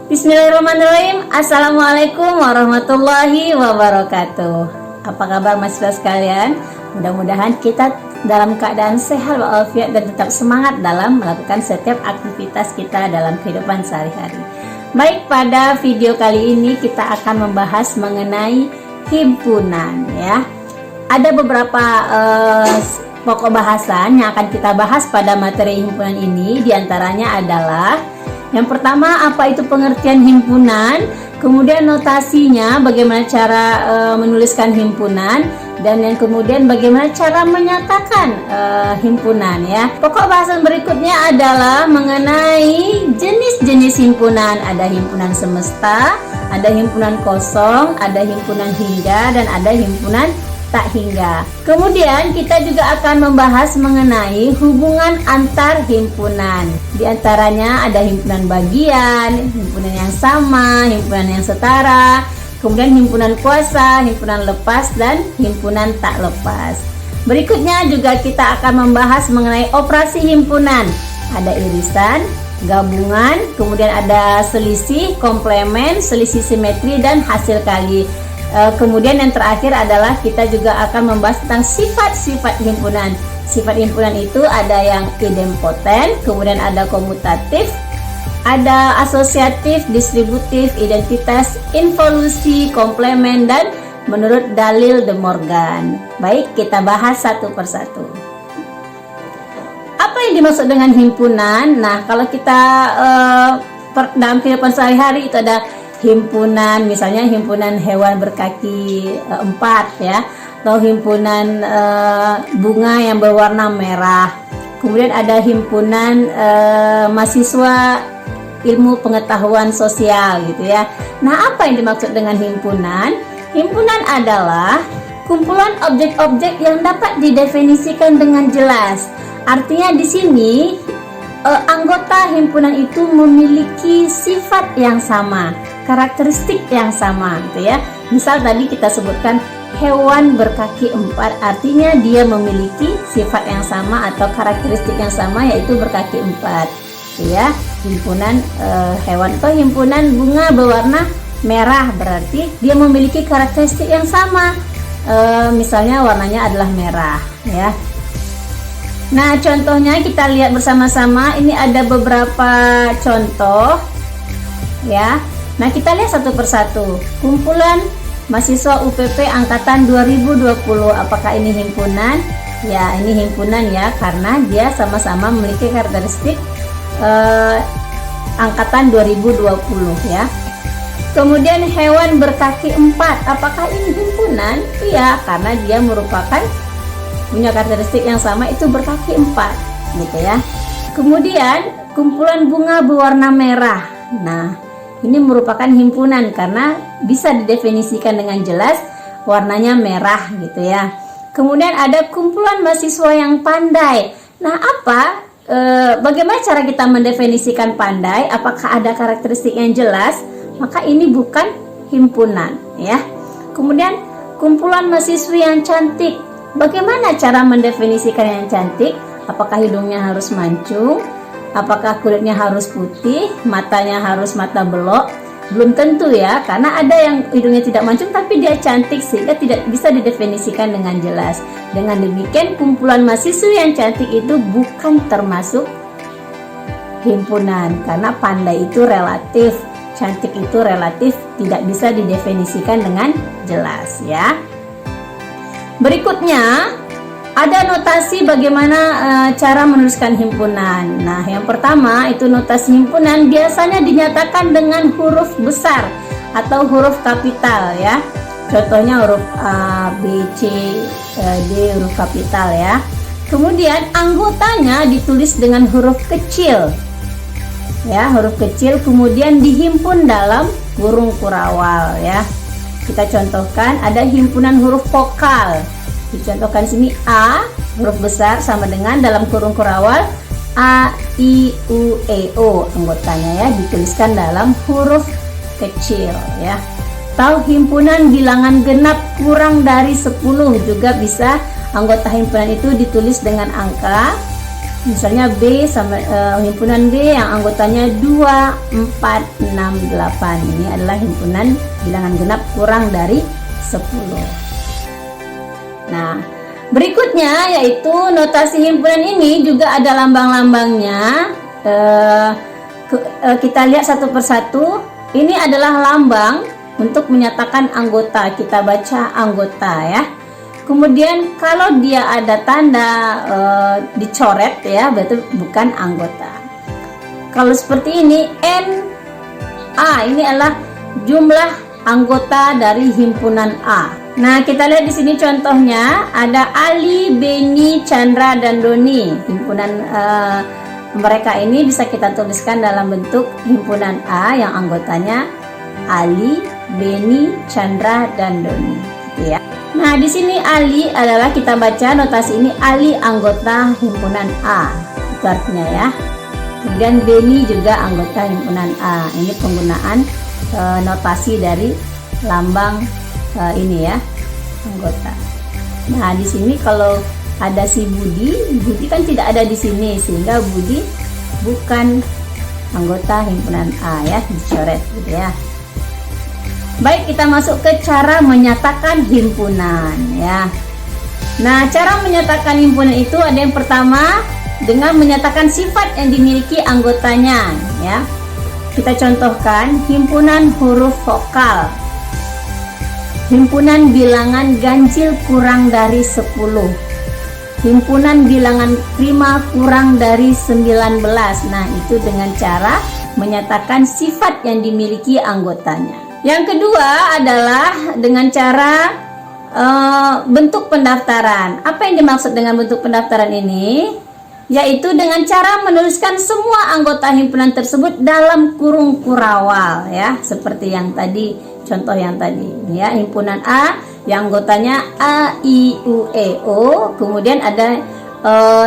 Bismillahirrahmanirrahim. Assalamualaikum warahmatullahi wabarakatuh. Apa kabar mahasiswa sekalian? Mudah-mudahan kita dalam keadaan sehat walafiat dan tetap semangat dalam melakukan setiap aktivitas kita dalam kehidupan sehari-hari. Baik, pada video kali ini kita akan membahas mengenai himpunan ya. Ada beberapa pokok bahasan yang akan kita bahas pada materi himpunan ini. Di antaranya adalah yang pertama, apa itu pengertian himpunan, kemudian notasinya, bagaimana cara menuliskan himpunan, dan yang kemudian bagaimana cara menyatakan himpunan ya. Pokok bahasan berikutnya adalah mengenai jenis-jenis himpunan. Ada himpunan semesta, ada himpunan kosong, ada himpunan hingga, dan ada himpunan tak hingga. Kemudian kita juga akan membahas mengenai hubungan antar himpunan. Di antaranya ada himpunan bagian, himpunan yang sama, himpunan yang setara, kemudian himpunan kuasa, himpunan lepas, dan himpunan tak lepas. Berikutnya juga kita akan membahas mengenai operasi himpunan. Ada irisan, gabungan, kemudian ada selisih, komplemen, selisih simetri, dan hasil kali. Kemudian yang terakhir adalah kita juga akan membahas tentang sifat-sifat himpunan. Sifat himpunan itu ada yang idempoten, kemudian ada komutatif, ada asosiatif, distributif, identitas, involusi, komplemen, dan menurut dalil De Morgan. Baik, kita bahas satu persatu. Apa yang dimaksud dengan himpunan? Nah, kalau kita dalam kehidupan sehari-hari itu ada himpunan, misalnya himpunan hewan berkaki 4 ya, atau himpunan bunga yang berwarna merah. Kemudian ada himpunan mahasiswa ilmu pengetahuan sosial gitu ya. Nah, apa yang dimaksud dengan himpunan? Himpunan adalah kumpulan objek-objek yang dapat didefinisikan dengan jelas. Artinya di sini anggota himpunan itu memiliki sifat yang sama, karakteristik yang sama gitu ya. Misal tadi kita sebutkan hewan berkaki 4, artinya dia memiliki sifat yang sama atau karakteristik yang sama, yaitu berkaki 4 gitu ya. Himpunan hewan atau himpunan bunga berwarna merah berarti dia memiliki karakteristik yang sama, misalnya warnanya adalah merah ya. Nah, contohnya kita lihat bersama-sama. Ini ada beberapa contoh ya. Nah, kita lihat satu persatu. Kumpulan mahasiswa UPP angkatan 2020. Apakah ini himpunan? Ya, ini himpunan ya, karena dia sama-sama memiliki karakteristik angkatan 2020 ya. Kemudian hewan berkaki 4. Apakah ini himpunan? Iya, karena dia merupakan punya karakteristik yang sama, itu berkaki 4 gitu ya. Kemudian kumpulan bunga berwarna merah. Nah, ini merupakan himpunan karena bisa didefinisikan dengan jelas, warnanya merah gitu ya. Kemudian ada kumpulan mahasiswa yang pandai. Nah, bagaimana cara kita mendefinisikan pandai? Apakah ada karakteristik yang jelas? Maka ini bukan himpunan ya. Kemudian kumpulan mahasiswi yang cantik. Bagaimana cara mendefinisikan yang cantik? Apakah hidungnya harus mancung? Apakah kulitnya harus putih? Matanya harus mata belok? Belum tentu ya, karena ada yang hidungnya tidak mancung tapi dia cantik, sehingga tidak bisa didefinisikan dengan jelas. Dengan demikian, kumpulan mahasiswa yang cantik itu bukan termasuk himpunan, karena pandai itu relatif, cantik itu relatif, tidak bisa didefinisikan dengan jelas ya. Berikutnya ada notasi bagaimana cara menuliskan himpunan. Nah, yang pertama itu notasi himpunan biasanya dinyatakan dengan huruf besar atau huruf kapital ya. Contohnya huruf A, B, C, D, huruf kapital ya. Kemudian anggotanya ditulis dengan huruf kecil ya, huruf kecil, kemudian dihimpun dalam kurung kurawal ya. Kita contohkan, ada himpunan huruf vokal. Dicontohkan sini A, huruf besar sama dengan dalam kurung kurawal A, I, U, E, O. Anggotanya ya dituliskan dalam huruf kecil ya. Atau himpunan bilangan genap kurang dari 10 juga bisa anggota himpunan itu ditulis dengan angka Misalnya B sama himpunan B yang anggotanya 2, 4, 6, 8. Ini adalah himpunan bilangan genap kurang dari 10. Nah, berikutnya yaitu notasi himpunan ini juga ada lambang-lambangnya. Kita lihat satu persatu. Ini adalah lambang untuk menyatakan anggota. Kita baca anggota ya. Kemudian kalau dia ada tanda dicoret ya, berarti bukan anggota. Kalau seperti ini NA, ini adalah jumlah anggota dari himpunan A. Nah, kita lihat di sini contohnya ada Ali, Beni, Chandra, dan Doni. Himpunan mereka ini bisa kita tuliskan dalam bentuk himpunan A yang anggotanya Ali, Beni, Chandra, dan Doni. Gitu ya. Nah, di sini Ali adalah kita baca notasi ini Ali anggota himpunan A. Itu artinya ya. Kemudian Beni juga anggota himpunan A. Ini penggunaan notasi dari lambang ini ya, anggota. Nah, di sini kalau ada si Budi kan tidak ada di sini sehingga Budi bukan anggota himpunan A ya, dicoret gitu ya. Baik, kita masuk ke cara menyatakan himpunan ya. Nah, cara menyatakan himpunan itu ada yang pertama dengan menyatakan sifat yang dimiliki anggotanya ya. Kita contohkan himpunan huruf vokal, himpunan bilangan ganjil kurang dari 10, himpunan bilangan prima kurang dari 19. Nah, itu dengan cara menyatakan sifat yang dimiliki anggotanya. Yang kedua adalah dengan cara bentuk pendaftaran. Apa yang dimaksud dengan bentuk pendaftaran ini? Yaitu dengan cara menuliskan semua anggota himpunan tersebut dalam kurung kurawal ya, seperti yang tadi, contoh yang tadi ya. Himpunan A yang anggotanya A, I, U, E, O. Kemudian ada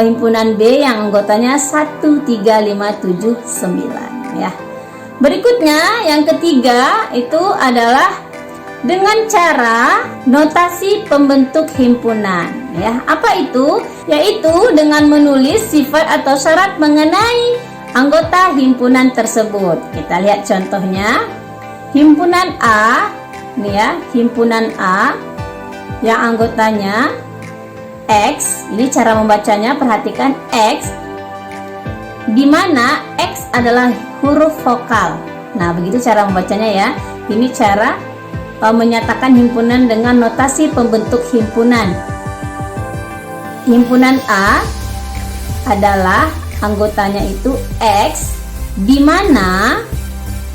himpunan B yang anggotanya 1, 3, 5, 7, 9 ya. Berikutnya yang ketiga itu adalah dengan cara notasi pembentuk himpunan ya. Apa itu? Yaitu dengan menulis sifat atau syarat mengenai anggota himpunan tersebut. Kita lihat contohnya. Himpunan A nih ya, himpunan A yang anggotanya X. Ini cara membacanya, perhatikan X, di mana X adalah huruf vokal. Nah, begitu cara membacanya ya. Ini cara menyatakan himpunan dengan notasi pembentuk himpunan. Himpunan A adalah anggotanya itu X, di mana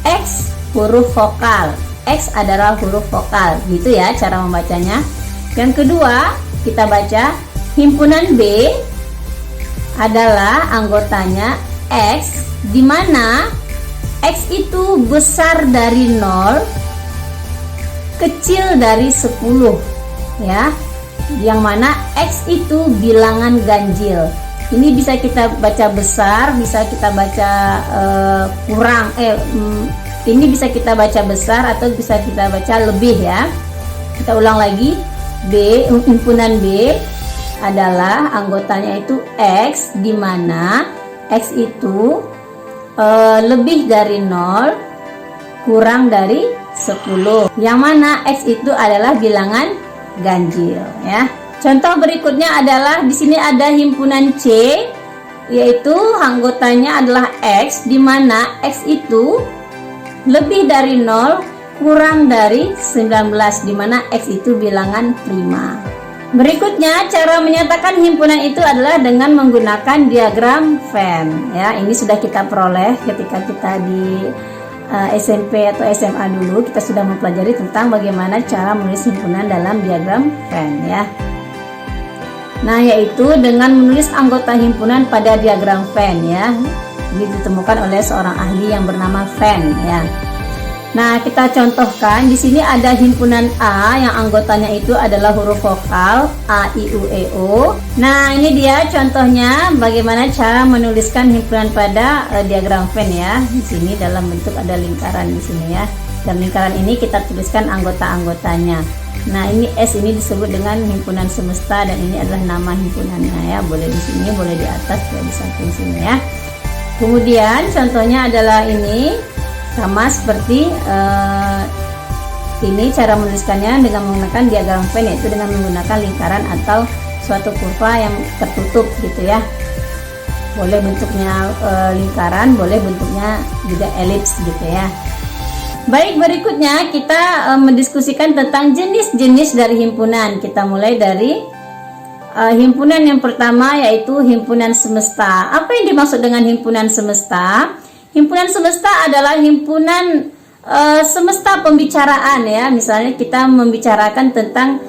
X huruf vokal. X adalah huruf vokal. Gitu ya cara membacanya. Yang kedua, kita baca himpunan B adalah anggotanya X, di mana X itu besar dari 0, kecil dari 10 ya. Yang mana X itu bilangan ganjil. Ini bisa kita baca besar, bisa kita baca kurang. Ini bisa kita baca besar atau bisa kita baca lebih ya. Kita ulang lagi. B, himpunan B adalah anggotanya itu X, di mana X itu lebih dari 0, kurang dari 10. Yang mana X itu adalah bilangan ganjil ya. Contoh berikutnya adalah di sini ada himpunan C, yaitu anggotanya adalah X, di mana X itu lebih dari 0, kurang dari 19, di mana X itu bilangan prima. Berikutnya cara menyatakan himpunan itu adalah dengan menggunakan diagram Venn ya. Ini sudah kita peroleh ketika kita di SMP atau SMA dulu. Kita sudah mempelajari tentang bagaimana cara menulis himpunan dalam diagram Venn ya. Nah, yaitu dengan menulis anggota himpunan pada diagram Venn ya. Ini ditemukan oleh seorang ahli yang bernama Venn ya. Nah, kita contohkan di sini ada himpunan A yang anggotanya itu adalah huruf vokal A, I, U, E, O. Nah, ini dia contohnya bagaimana cara menuliskan himpunan pada diagram Venn ya. Di sini dalam bentuk ada lingkaran di sini ya. Dan lingkaran ini kita tuliskan anggota-anggotanya. Nah, ini S ini disebut dengan himpunan semesta dan ini adalah nama himpunannya ya. Boleh di sini, boleh di atas, boleh di samping sini ya. Kemudian contohnya adalah ini sama seperti ini cara menuliskannya dengan menggunakan diagram Venn, yaitu dengan menggunakan lingkaran atau suatu kurva yang tertutup gitu ya. Boleh bentuknya lingkaran, boleh bentuknya juga elips gitu ya. Baik, berikutnya kita mendiskusikan tentang jenis-jenis dari himpunan. Kita mulai dari himpunan yang pertama, yaitu himpunan semesta. Apa yang dimaksud dengan himpunan semesta? Himpunan semesta adalah himpunan semesta pembicaraan ya. Misalnya kita membicarakan tentang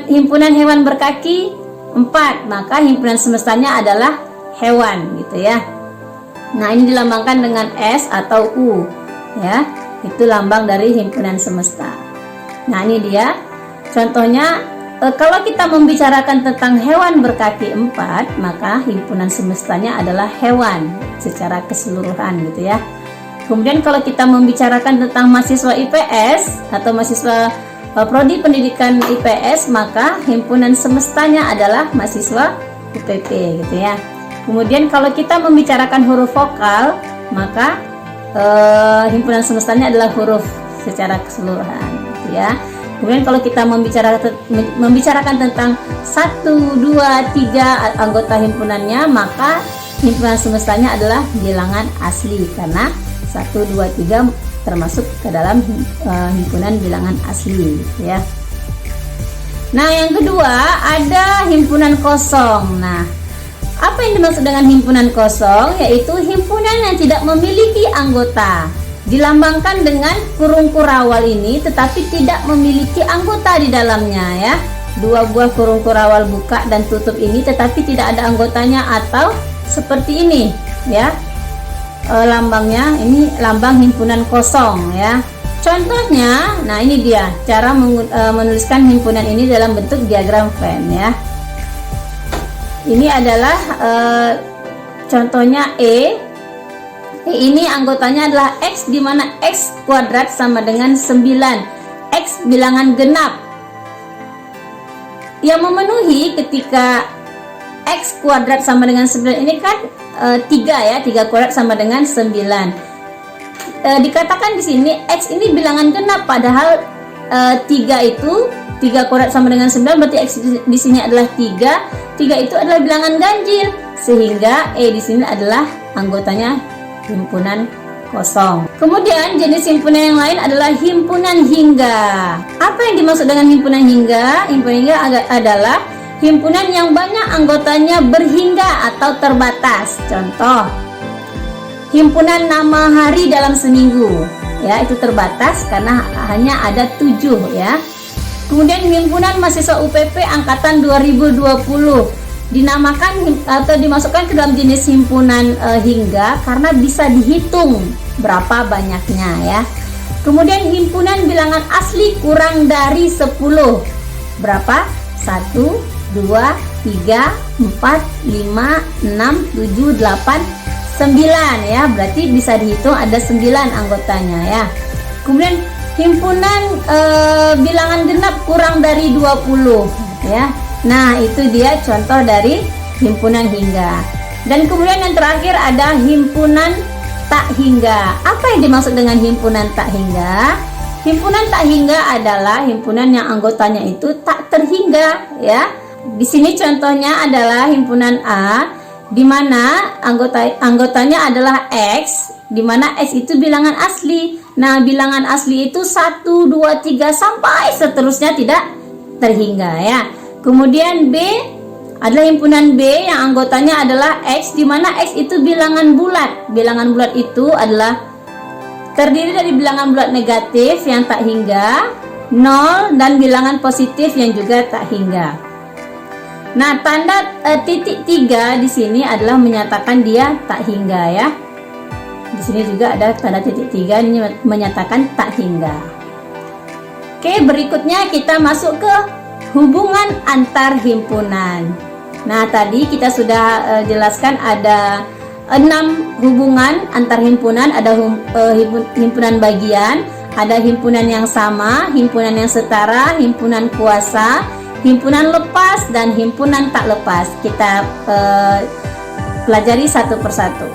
himpunan hewan berkaki 4, maka himpunan semestanya adalah hewan gitu ya. Nah, ini dilambangkan dengan S atau U ya. Itu lambang dari himpunan semesta. Nah, ini dia contohnya. Kalau kita membicarakan tentang hewan berkaki 4, maka himpunan semestanya adalah hewan secara keseluruhan gitu ya. Kemudian kalau kita membicarakan tentang mahasiswa IPS atau mahasiswa prodi pendidikan IPS, maka himpunan semestanya adalah mahasiswa UPP gitu ya. Kemudian kalau kita membicarakan huruf vokal, maka himpunan semestanya adalah huruf secara keseluruhan gitu ya. Kemudian kalau kita membicarakan tentang 1, 2, 3 anggota himpunannya, maka himpunan semestanya adalah bilangan asli karena 1, 2, 3 termasuk ke dalam himpunan bilangan asli gitu ya. Nah, yang kedua ada himpunan kosong. Nah, apa yang dimaksud dengan himpunan kosong? Yaitu himpunan yang tidak memiliki anggota. Dilambangkan dengan kurung kurawal ini, tetapi tidak memiliki anggota di dalamnya ya. 2 buah kurung kurawal buka dan tutup ini, tetapi tidak ada anggotanya, atau seperti ini ya. Lambangnya ini lambang himpunan kosong ya. Contohnya, nah ini dia cara menuliskan himpunan ini dalam bentuk diagram Venn ya. Ini adalah contohnya E ini anggotanya adalah X, di mana X kuadrat sama dengan 9. X bilangan genap yang memenuhi ketika X kuadrat sama dengan 9 ini kan 3 ya, 3 kuadrat sama dengan 9. Dikatakan di sini X ini bilangan genap, padahal 3 itu 3 kuadrat sama dengan 9, berarti X di sini adalah 3. 3 itu adalah bilangan ganjil, sehingga E di sini adalah anggotanya himpunan kosong. Kemudian jenis himpunan yang lain adalah himpunan hingga. Apa yang dimaksud dengan himpunan hingga? Himpunan hingga adalah himpunan yang banyak anggotanya berhingga atau terbatas. Contoh, himpunan nama hari dalam seminggu ya, itu terbatas karena hanya ada 7 ya. Kemudian himpunan mahasiswa UPP angkatan 2020 dinamakan atau dimasukkan ke dalam jenis himpunan hingga karena bisa dihitung berapa banyaknya ya. Kemudian himpunan bilangan asli kurang dari 10. Berapa? 1, 2, 3, 4, 5, 6, 7, 8, 9 ya. Berarti bisa dihitung ada 9 anggotanya ya. Kemudian himpunan bilangan genap kurang dari 20 ya. Nah, itu dia contoh dari himpunan hingga. Dan kemudian yang terakhir ada himpunan tak hingga. Apa yang dimaksud dengan himpunan tak hingga? Himpunan tak hingga adalah himpunan yang anggotanya itu tak terhingga ya. Di sini contohnya adalah himpunan A, di mana anggotanya adalah X, di mana X itu bilangan asli. Nah, bilangan asli itu 1, 2, 3 sampai seterusnya tidak terhingga ya. Kemudian B adalah himpunan B yang anggotanya adalah X, di mana X itu bilangan bulat. Bilangan bulat itu adalah terdiri dari bilangan bulat negatif yang tak hingga, 0, dan bilangan positif yang juga tak hingga. Nah, tanda titik 3 di sini adalah menyatakan dia tak hingga ya. Di sini juga ada tanda titik 3 ini menyatakan tak hingga. Oke, berikutnya kita masuk ke hubungan antar himpunan. Nah, tadi kita sudah jelaskan ada 6 hubungan antar himpunan. Ada himpunan bagian, Ada himpunan yang sama, himpunan yang setara, himpunan kuasa, himpunan lepas, dan himpunan tak lepas. Kita pelajari satu persatu.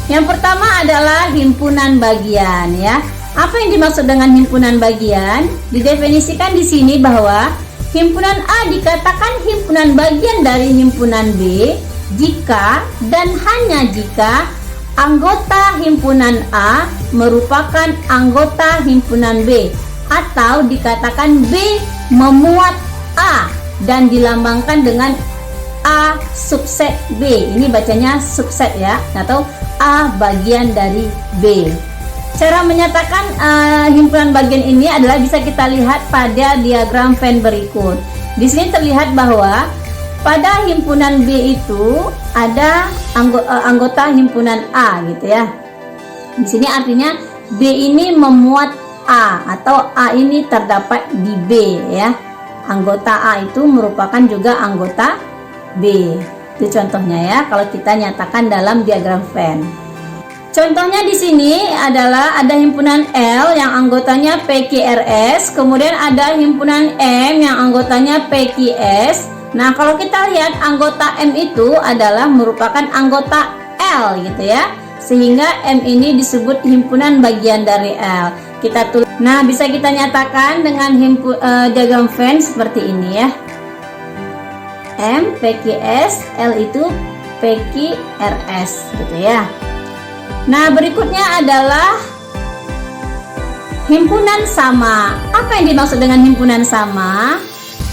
Yang pertama adalah himpunan bagian, ya. Apa yang dimaksud dengan himpunan bagian? Didefinisikan di sini bahwa himpunan A dikatakan himpunan bagian dari himpunan B jika dan hanya jika anggota himpunan A merupakan anggota himpunan B, atau dikatakan B memuat A dan dilambangkan dengan A subset B. Ini bacanya subset, ya, atau A bagian dari B. Cara menyatakan himpunan bagian ini adalah bisa kita lihat pada diagram Venn berikut. Di sini terlihat bahwa pada himpunan B itu ada anggota himpunan A, gitu ya. Di sini artinya B ini memuat A, atau A ini terdapat di B, ya. Anggota A itu merupakan juga anggota B. Itu contohnya, ya, kalau kita nyatakan dalam diagram Venn. Contohnya di sini adalah ada himpunan L yang anggotanya PQRS, kemudian ada himpunan M yang anggotanya PQS. Nah, kalau kita lihat anggota M itu adalah merupakan anggota L, gitu ya. Sehingga M ini disebut himpunan bagian dari L. Kita tulis. Nah, bisa kita nyatakan dengan diagram Venn seperti ini, ya. M PQS, L itu PQRS, gitu ya. Nah, berikutnya adalah himpunan sama. Apa yang dimaksud dengan himpunan sama?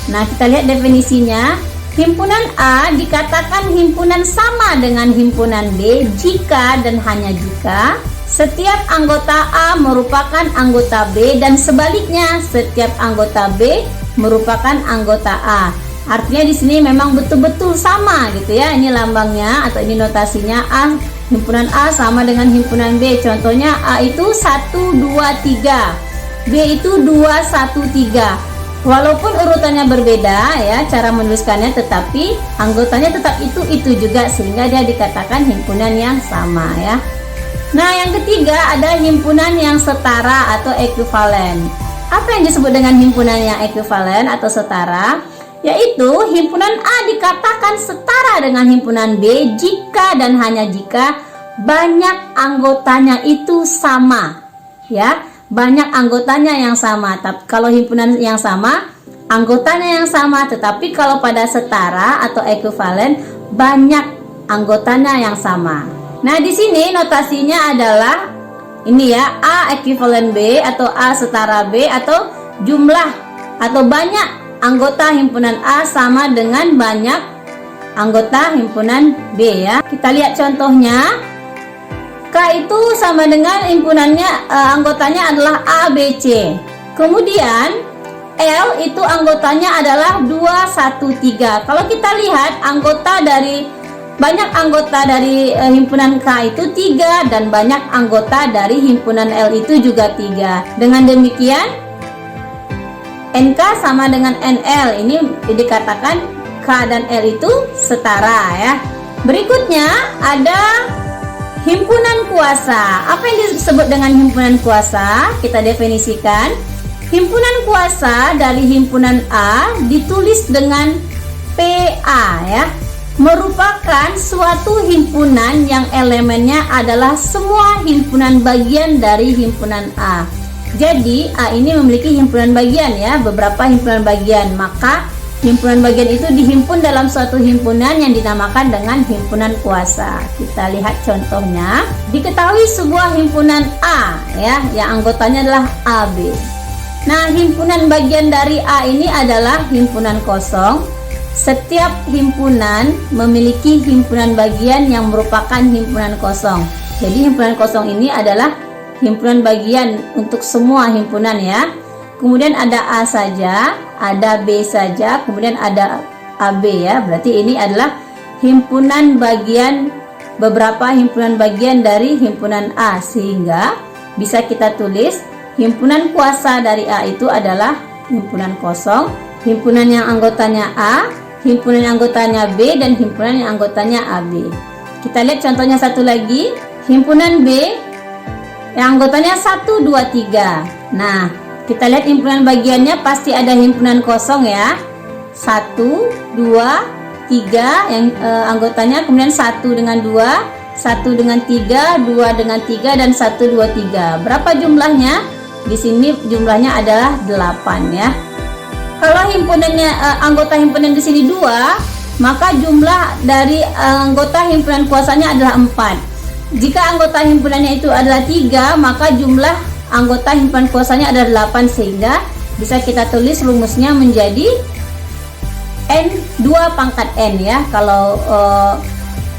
Nah, kita lihat definisinya. Himpunan A dikatakan himpunan sama dengan himpunan B jika dan hanya jika setiap anggota A merupakan anggota B dan sebaliknya setiap anggota B merupakan anggota A. Artinya di sini memang betul-betul sama, gitu ya. Ini lambangnya atau ini notasinya A. Himpunan A sama dengan himpunan B. Contohnya A itu 1, 2, 3, B itu 2, 1, 3. Walaupun urutannya berbeda, ya, cara menuliskannya, tetapi anggotanya tetap itu juga, sehingga dia dikatakan himpunan yang sama, ya. Nah, yang ketiga ada himpunan yang setara atau ekuivalen. Apa yang disebut dengan himpunan yang ekuivalen atau setara? Yaitu himpunan A dikatakan setara dengan himpunan B jika dan hanya jika banyak anggotanya itu sama, ya, banyak anggotanya yang sama. Tapi kalau himpunan yang sama, anggotanya yang sama, tetapi kalau pada setara atau ekuivalen, banyak anggotanya yang sama. Nah, di sini notasinya adalah ini, ya, A ekuivalen B atau A setara B, atau jumlah atau banyak anggota himpunan A sama dengan banyak anggota himpunan B, ya. Kita lihat contohnya. K itu sama dengan himpunannya, anggotanya adalah A, B, C. Kemudian L itu anggotanya adalah 2, 1, 3. Kalau kita lihat banyak anggota dari himpunan K itu 3 dan banyak anggota dari himpunan L itu juga 3. Dengan demikian NK sama dengan NL. Ini dikatakan K dan L itu setara, ya. Berikutnya ada himpunan kuasa. Apa yang disebut dengan himpunan kuasa? Kita definisikan. Himpunan kuasa dari himpunan A ditulis dengan PA, ya. Merupakan suatu himpunan yang elemennya adalah semua himpunan bagian dari himpunan A. Jadi A ini memiliki himpunan bagian, ya, beberapa himpunan bagian. Maka himpunan bagian itu dihimpun dalam suatu himpunan yang dinamakan dengan himpunan kuasa. Kita lihat contohnya. Diketahui sebuah himpunan A, ya, yang anggotanya adalah AB. Nah, himpunan bagian dari A ini adalah himpunan kosong. Setiap himpunan memiliki himpunan bagian yang merupakan himpunan kosong. Jadi himpunan kosong ini adalah himpunan bagian untuk semua himpunan, ya. Kemudian ada A saja, ada B saja, kemudian ada AB, ya. Berarti ini adalah himpunan bagian, beberapa himpunan bagian dari himpunan A, sehingga bisa kita tulis himpunan kuasa dari A itu adalah himpunan kosong, himpunan yang anggotanya A, himpunan yang anggotanya B, dan himpunan yang anggotanya AB. Kita lihat contohnya satu lagi. Himpunan B yang anggotanya 1, 2, 3. Nah, kita lihat himpunan bagiannya pasti ada himpunan kosong ya. 1, 2, 3 yang anggotanya, kemudian 1 dengan 2, 1 dengan 3, 2 dengan 3, dan 1, 2, 3. Berapa jumlahnya? Di sini jumlahnya adalah 8 ya. Kalau himpunannya anggota himpunan di sini 2, maka jumlah dari anggota himpunan kuasanya adalah 4. Jika anggota himpunannya itu adalah 3, maka jumlah anggota himpunan kuasanya adalah 8, sehingga bisa kita tulis rumusnya menjadi N 2 pangkat N ya. Kalau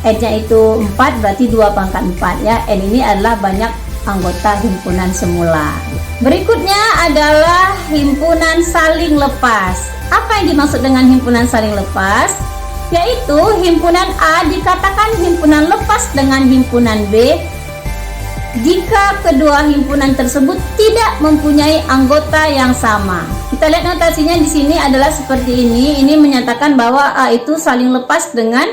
N-nya itu 4, berarti 2 pangkat 4 ya. N ini adalah banyak anggota himpunan semula. Berikutnya adalah himpunan saling lepas. Apa yang dimaksud dengan himpunan saling lepas? Yaitu himpunan A dikatakan himpunan lepas dengan himpunan B jika kedua himpunan tersebut tidak mempunyai anggota yang sama. Kita lihat notasinya di sini adalah seperti ini. Ini menyatakan bahwa A itu saling lepas dengan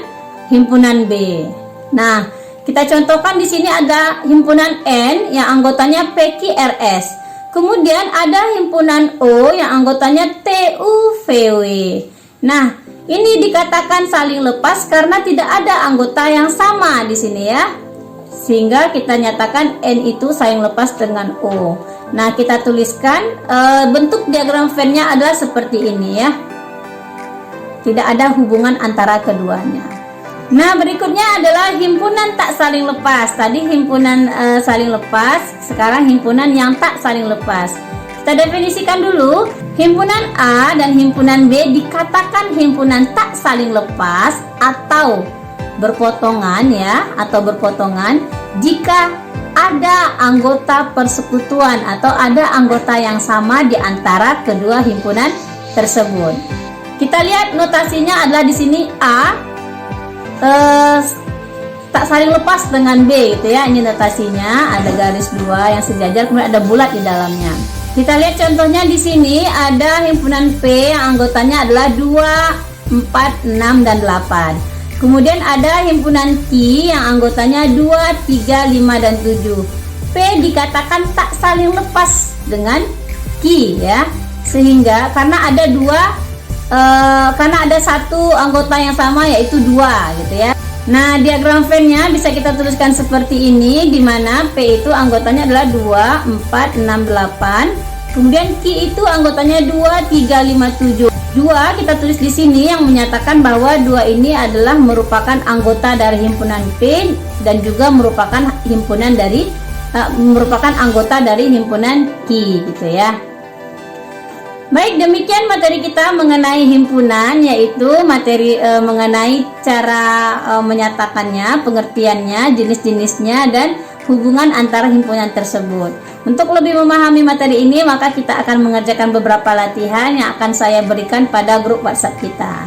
himpunan B. Nah, kita contohkan di sini ada himpunan N yang anggotanya PQRS. Kemudian ada himpunan O yang anggotanya TUVW. Nah, ini dikatakan saling lepas karena tidak ada anggota yang sama di sini ya. Sehingga kita nyatakan N itu saling lepas dengan O. Nah, kita tuliskan bentuk diagram Venn-nya adalah seperti ini ya. Tidak ada hubungan antara keduanya. Nah, berikutnya adalah himpunan tak saling lepas. Tadi himpunan saling lepas, sekarang himpunan yang tak saling lepas. Kita definisikan dulu. Himpunan A dan himpunan B dikatakan himpunan tak saling lepas atau berpotongan ya, atau berpotongan jika ada anggota persekutuan atau ada anggota yang sama di antara kedua himpunan tersebut. Kita lihat notasinya adalah di sini A tak saling lepas dengan B gitu ya. Ini notasinya, ada garis 2 yang sejajar, kemudian ada bulat di dalamnya. Kita lihat contohnya di sini ada himpunan P yang anggotanya adalah 2, 4, 6, dan 8. Kemudian ada himpunan Q yang anggotanya 2, 3, 5, dan 7. P dikatakan tak saling lepas dengan Q ya. Sehingga karena ada satu anggota yang sama yaitu 2 gitu ya. Nah, diagram Venn-nya bisa kita tuliskan seperti ini, di mana P itu anggotanya adalah 2, 4, 6, 8. Kemudian Q itu anggotanya 2, 3, 5, 7. 2 kita tulis di sini yang menyatakan bahwa 2 ini adalah merupakan anggota dari himpunan P dan juga merupakan anggota dari himpunan Q gitu ya. Baik, demikian materi kita mengenai himpunan, yaitu materi mengenai cara menyatakannya, pengertiannya, jenis-jenisnya, dan hubungan antara himpunan tersebut. Untuk lebih memahami materi ini, maka kita akan mengerjakan beberapa latihan yang akan saya berikan pada grup WhatsApp kita.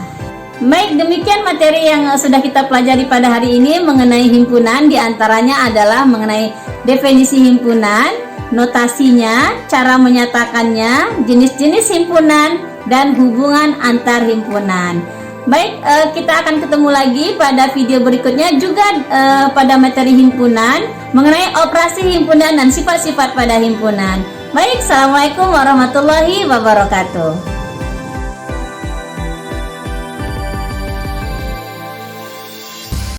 Baik, demikian materi yang sudah kita pelajari pada hari ini mengenai himpunan. Di antaranya adalah mengenai definisi himpunan, notasinya, cara menyatakannya, jenis-jenis himpunan, dan hubungan antar himpunan. Baik, kita akan ketemu lagi pada video berikutnya juga pada materi himpunan, mengenai operasi himpunan dan sifat-sifat pada himpunan. Baik, assalamualaikum warahmatullahi wabarakatuh.